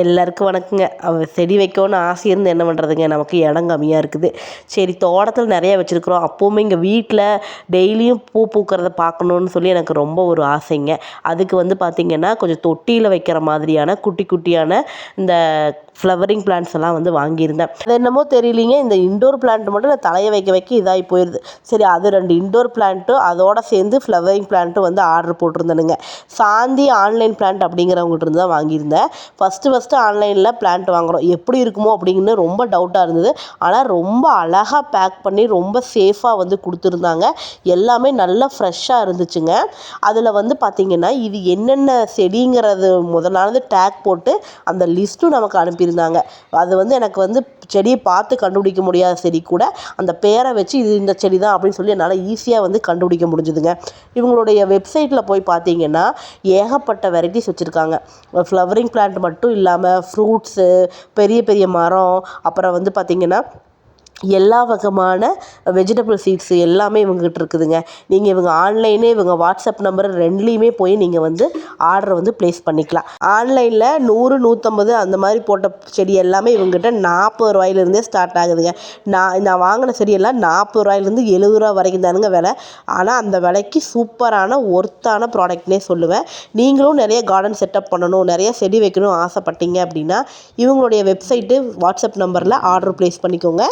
எல்லாருக்கும் வணக்கங்க. செடி வைக்கணும்னு ஆசை இருந்து என்ன பண்ணுறதுங்க, நமக்கு இடம் கம்மியாக இருக்குது. சரி, தோட்டத்தில் நிறையா வச்சுருக்குறோம். அப்போவுமே இங்கே வீட்டில் டெய்லியும் பூ பூக்கிறத பார்க்கணுன்னு சொல்லி எனக்கு ரொம்ப ஒரு ஆசைங்க. அதுக்கு பார்த்திங்கன்னா கொஞ்சம் தொட்டியில் வைக்கிற மாதிரியான குட்டி குட்டியான இந்த ஃப்ளவரிங் பிளான்ட்ஸ் எல்லாம் வாங்கியிருந்தேன். அது என்னமோ தெரியலிங்க, இந்த இன்டோர் பிளான்ட் மட்டும் நான் தலையை வைக்க வைக்க இதாகி போயிடுது. சரி, அது 2 இன்டோர் பிளான்ட்டும் அதோட சேர்ந்து ஃப்ளவரிங் பிளான்ட்டும் ஆர்டர் போட்டிருந்தேனுங்க. சாந்தி ஆன்லைன் பிளான்ட் அப்படிங்கிறவங்ககிட்ட இருந்து தான் வாங்கியிருந்தேன். ஃபஸ்ட்டு ஆன்லைனில் பிளான்ட் வாங்குகிறோம், எப்படி இருக்குமோ அப்படின்னு ரொம்ப டவுட்டாக இருந்தது. ஆனால் ரொம்ப அழகாக பேக் பண்ணி ரொம்ப சேஃபாக கொடுத்துருந்தாங்க. எல்லாமே நல்லா ஃப்ரெஷ்ஷாக இருந்துச்சுங்க. அதில் பார்த்திங்கன்னா இது என்னென்ன செடிங்கிறது முதலாவது டேக் போட்டு அந்த லிஸ்ட்டும் நமக்கு அனுப்பியிருந்தாங்க. அது எனக்கு செடியை பார்த்து கண்டுபிடிக்க முடியாத செடி கூட அந்த பேரை வச்சு இது இந்த செடி தான் அப்படின்னு சொல்லி என்னால் ஈஸியாக கண்டுபிடிக்க முடிஞ்சுதுங்க. இவங்களுடைய வெப்சைட்டில் போய் பார்த்தீங்கன்னா ஏகப்பட்ட வெரைட்டிஸ் வச்சுருக்காங்க. ஃப்ளவரிங் பிளான்ட் மட்டும் இல்லாமல் ஃப்ரூட்ஸு, பெரிய பெரிய மரம், அப்புறம் பார்த்திங்கன்னா எல்லா வகமான வெஜிடபிள் சீட்ஸு எல்லாமே இவங்ககிட்ட இருக்குதுங்க. நீங்கள் இவங்க ஆன்லைனே இவங்க வாட்ஸ்அப் நம்பர் 2லேயுமே போய் நீங்கள் ஆர்டரை ப்ளேஸ் பண்ணிக்கலாம். ஆன்லைனில் 100, 150 அந்த மாதிரி போட்ட செடி எல்லாமே இவங்ககிட்ட 40 ரூபாயிலிருந்தே ஸ்டார்ட் ஆகுதுங்க. நான் வாங்கின செடியெல்லாம் 40 ரூபாயிலேருந்து 70 ரூபா வரைக்கும் தானுங்க விலை. ஆனால் அந்த விலைக்கு சூப்பரான ஒர்த்தான ப்ராடக்ட்னே சொல்லுவேன். நீங்களும் நிறைய கார்டன் செட்டப் பண்ணணும், நிறைய செடி வைக்கணும் ஆசைப்பட்டீங்க அப்படின்னா இவங்களுடைய வெப்சைட்டு வாட்ஸ்அப் நம்பரில் ஆர்டர் ப்ளேஸ் பண்ணிக்கோங்க.